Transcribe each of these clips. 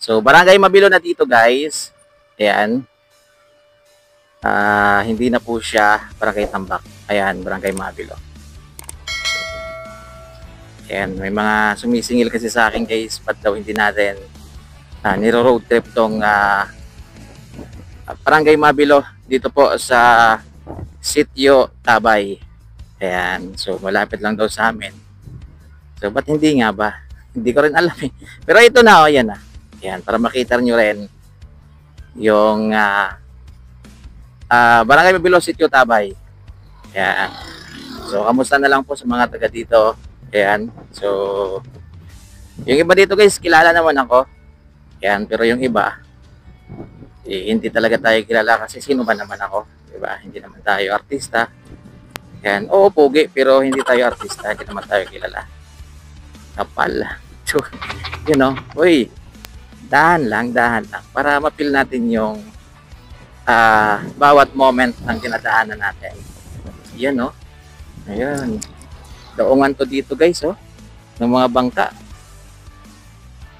So, Barangay Mabilo na dito, guys. Ayan. Hindi na po siya Barangay Tambak. Ayan, Barangay Mabilo. Ayan, may mga sumisingil kasi sa akin, guys. Ba't daw hindi natin niro-road trip tong Barangay Mabilo dito po sa Sitio Tabay. Ayan, so malapit lang daw sa amin. So, ba't hindi nga ba? Hindi ko rin alam eh. Pero ito na, ayan na. Ayan, para makita nyo rin yung Barangay Mabilo, Sitio Tabay. Ayan. So, kamusta na lang po sa mga taga dito. Ayan. So, yung iba dito guys, kilala naman ako. Ayan, pero yung iba, hindi talaga tayo kilala kasi sino ba naman ako? Diba? Hindi naman tayo artista. Ayan. Oo, pogi, pero hindi tayo artista. Hindi naman tayo kilala. Kapal. So, you know, uy, dahan lang. Para mapil natin yung bawat moment ng dinadaanan natin. Yan, no? Ayan. Daungan to dito, guys, oh. Ng mga bangka.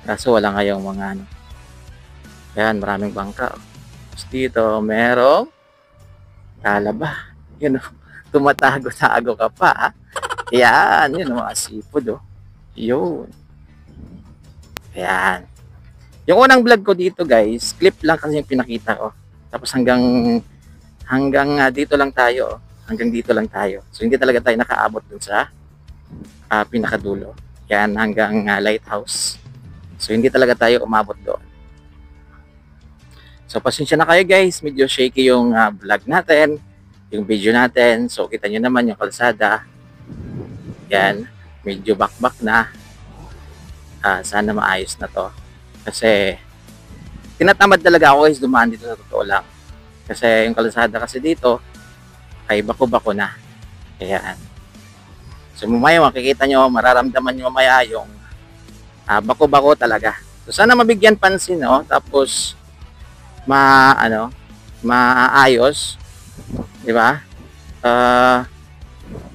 Kaso wala ngayong mga ano. Ayan, maraming bangka. Tapos dito, merong talaba. Yun, oh. Tumatago-tago ka pa, ha? Ayan, yun, mga seafood, oh. Yun. Ayan. Yung unang vlog ko dito, guys, clip lang kasi yung pinakita ko. Tapos hanggang dito lang tayo. Hanggang dito lang tayo. So, hindi talaga tayo nakaabot dun sa pinakadulo. Yan, hanggang lighthouse. So, hindi talaga tayo umabot doon. So, pasensya na kayo guys. Medyo shaky yung vlog natin. Yung video natin. So, kita nyo naman yung kalsada. Yan. Medyo bakbak na. Sana maayos na to. Kasi, tinatamad talaga ako guys dumaan dito sa totoo lang. Kasi yung kalsada kasi dito ay bako-bako na. Ayan. So mamaya makikita nyo, mararamdaman nyo mamaya yung bako-bako talaga. So sana mabigyan pansin, no? Tapos maayos, di ba?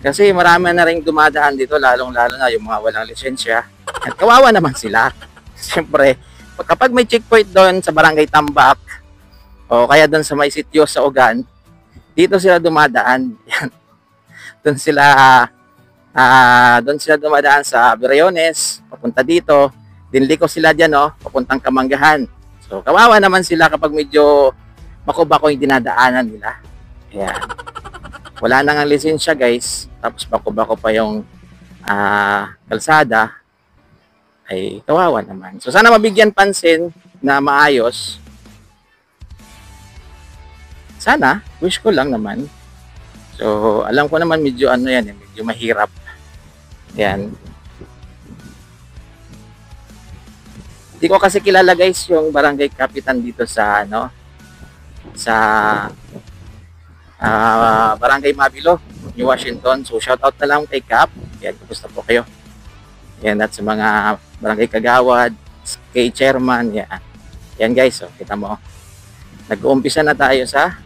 Kasi marami na rin dumadaan dito, lalong-lalo na yung mga walang lisensya. At kawawa naman sila. Siyempre, kapag may checkpoint doon sa Barangay Tambak o kaya doon sa may sitio sa Ugan, dito sila dumadaan. doon sila dumadaan sa Biriones, papunta dito. Dinliko sila diyan, no, papuntang Kamanggahan. So kawawa naman sila kapag medyo bako-bako yung dinadaanan nila. Ayan. Wala na nga lisensya guys, tapos bako-bako pa yung kalsada. Ay kawawa naman. So sana mabigyan pansin na maayos. Sana, wish ko lang naman. So alam ko naman medyo ano yan, medyo mahirap. Yan. Hindi ko kasi kilala guys yung barangay kapitan dito sa sa Barangay Mabilo, New Washington. So shout out na lang kay Cap. Yan, kumusta po kayo? Yan, at sa mga barangay kagawad, kay chairman, yan. Yan guys, so kita mo. Nag-uumpisa na tayo sa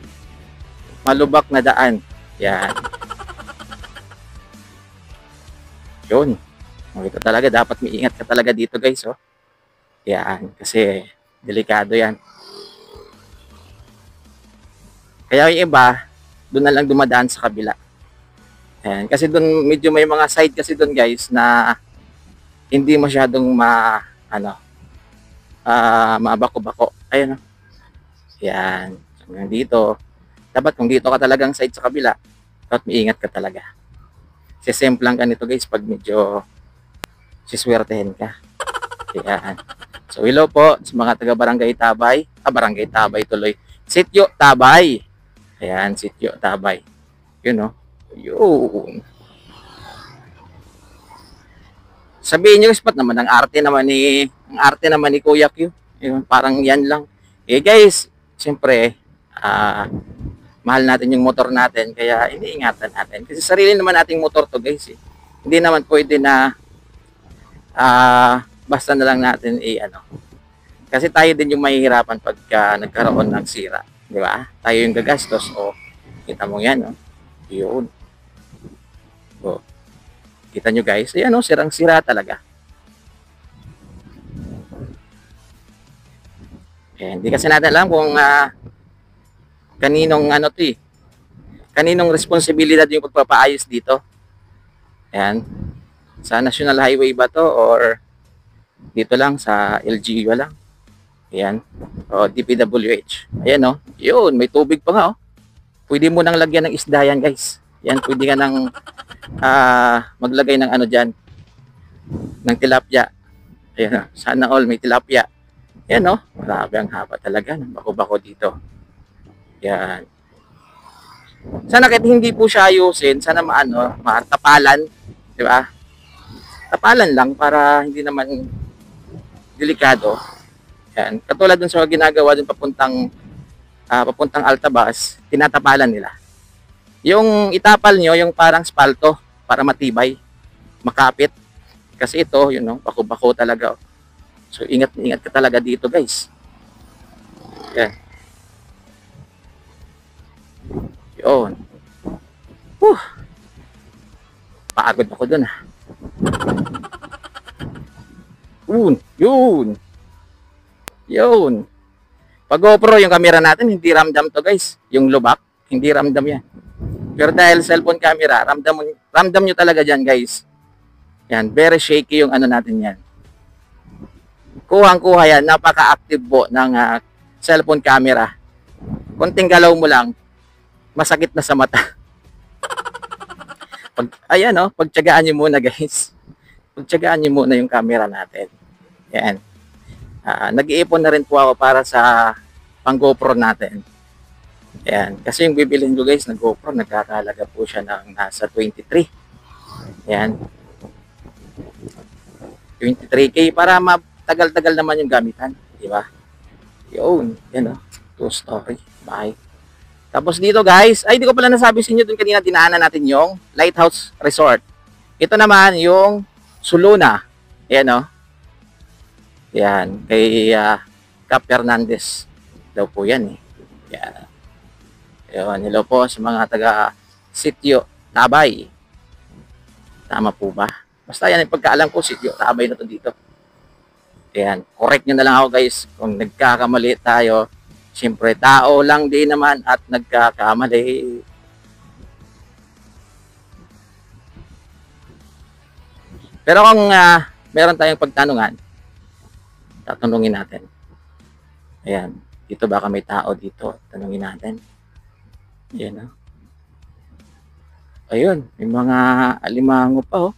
malubak na daan. Yan. Yun. Ito talaga, dapat may-ingat ka talaga dito guys, oh. Yan, kasi delikado yan. Kaya yung iba, doon na lang dumadaan sa kabila. Yan, kasi doon medyo may mga side kasi doon guys na hindi masyadong mabako-bako. Ayun, oh. Yan. So, dito, dapat kung dito ka talagang side sa kabila, dapat may-ingat ka talaga. Sisemplang ka nito guys pag medyo siswertehin ka. Yan. So hello po sa mga taga Barangay Tabay. Barangay Tabay tuloy. Sitio Tabay. Ayan, Sitio Tabay. Yun, oh. Yun. Sabihin nyo, spot naman, ang arte naman ni Kuya Q. Yun, parang yan lang. Eh guys, siyempre, mahal natin yung motor natin, kaya iniingatan natin. Kasi sarili naman nating motor to guys. Eh. Hindi naman pwede na basta na lang natin Kasi tayo din yung mahihirapan pagka nagkaroon ng sira. Di ba? Tayo yung gagastos. O, kita mo yan, no? Yun. O, kita nyo guys. Ayan, no? Sirang-sira talaga. Hindi kasi natin alam kung kaninong ano to eh. Kaninong responsibilidad yung pagpapaayos dito. Ayan. Sa National Highway ba to or dito lang sa LGU lang. Ayan. O DPWH. Ayan o. Yun, may tubig pa nga o. Pwede mo nang lagyan ng isda yan guys. Yan, pwede ka nang maglagay ng ano dyan. Ng tilapia. Ayan o. Sana all may tilapia. Ayan o. Marami ang haba talaga. Bako-bako dito. Yan. Sana kahit hindi po siya ayusin, sana matapalan, di ba? Tapalan lang para hindi naman delikado. Yan. Katulad dun sa ginagawa dun papuntang Altabas, tinatapalan nila. Yung itapal nyo, yung parang spalto para matibay, makapit. Kasi ito, yun no, bako-bako talaga. So ingat ka talaga dito, guys. Yan. Yun. Pagod ako dun Yun. Pag GoPro yung camera natin, hindi ramdam to guys. Yung lubak, hindi ramdam yan. Pero dahil cellphone camera, ramdam nyo talaga dyan guys. Yan, very shaky yung ano natin yan. Kuhang-kuha yan, napaka-active po ng cellphone camera. Konting galaw mo lang, masakit na sa mata. Pagtyagaan nyo muna guys. Pagtyagaan nyo muna yung camera natin. Yan. Nag-iipon na rin po ako para sa pang GoPro natin. Yan. Kasi yung bibilhin ko guys na GoPro, nagkakalaga po siya ng nasa 23. Yan. 23K para matagal-tagal naman yung gamitan. Diba? Yun. Yan o. 2-story. Bye. Tapos dito guys, di ko pala nasabi sa inyo dun kanina dinaanan natin yung Lighthouse Resort. Ito naman yung Suluna. Yan o. Yan. Kay Cap Hernandez daw po yan eh. Yan. Yun. Hello po sa mga taga Sitio Tabay. Tama po ba? Basta yan yung pagkaalam ko, Sitio Tabay na to dito. Yan. Correct nyo na lang ako guys. Kung nagkakamali tayo, siyempre, tao lang din naman at nagkakamali. Pero kung meron tayong pagtanungan, tatanungin natin. Ayan, dito baka may tao dito. Tanungin natin. Ayan, ayun, may mga alimango pa, oh.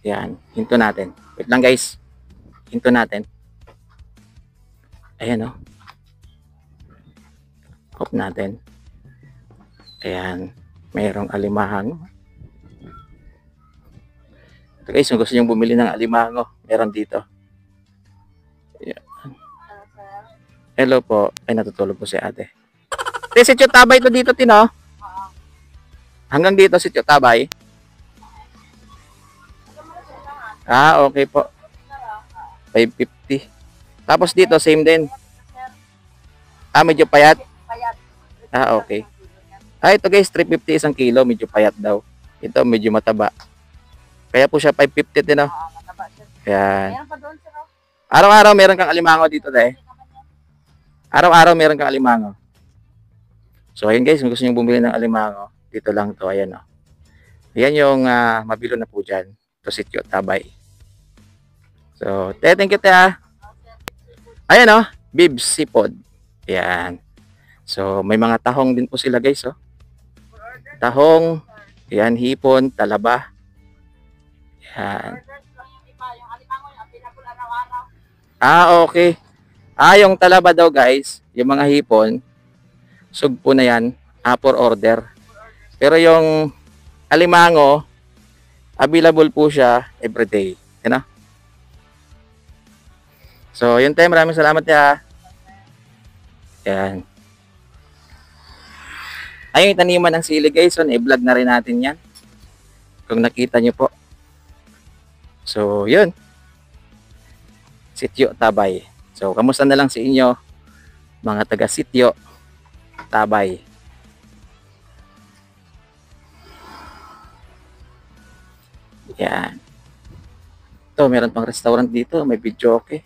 Ayan, hinto natin. Wait lang, guys. Hinto natin. Ayan, oh. Off natin. Ayan, mayroong alimango. Ito guys, kung gusto nyo bumili ng alimango, meron dito. Ayan. Hello po. Ay, natutulog po si ate. Si Sitio Tabay to dito, Tino. Hanggang dito, Sitio Tabay. Okay po. 550. Tapos dito, same din. Medyo payat. Okay. Ito guys, 350 isang kilo. Medyo payat daw. Ito, medyo mataba. Kaya po siya 550 din, no? Ayan. Araw-araw meron kang alimango dito, dahil. Araw-araw meron kang alimango. So, ayun guys, kung gusto nyo bumili ng alimango, dito lang to. Ayan, no? Ayan yung mabilo na po dyan. Ito, Sitio Tabay. So, thank you, ayan, no? Bibs Seafood. Ayan. So, may mga tahong din po sila, guys, oh. Tahong, ayan, hipon, talaba. Ayan. Okay. Yung talaba daw, guys, yung mga hipon, sugpo na yan, for order. Pero yung alimango, available po siya everyday. Yan, so, yun tayo. Maraming salamat ya. Yan. Ayun, taniman ng sili guys. So, i-vlog na rin natin yan. Kung nakita nyo po. So, yun. Sitio Tabay. So, kamusta na lang sa inyo, mga taga Sitio Tabay. Yan. Ito, meron pang restaurant dito. May video okay.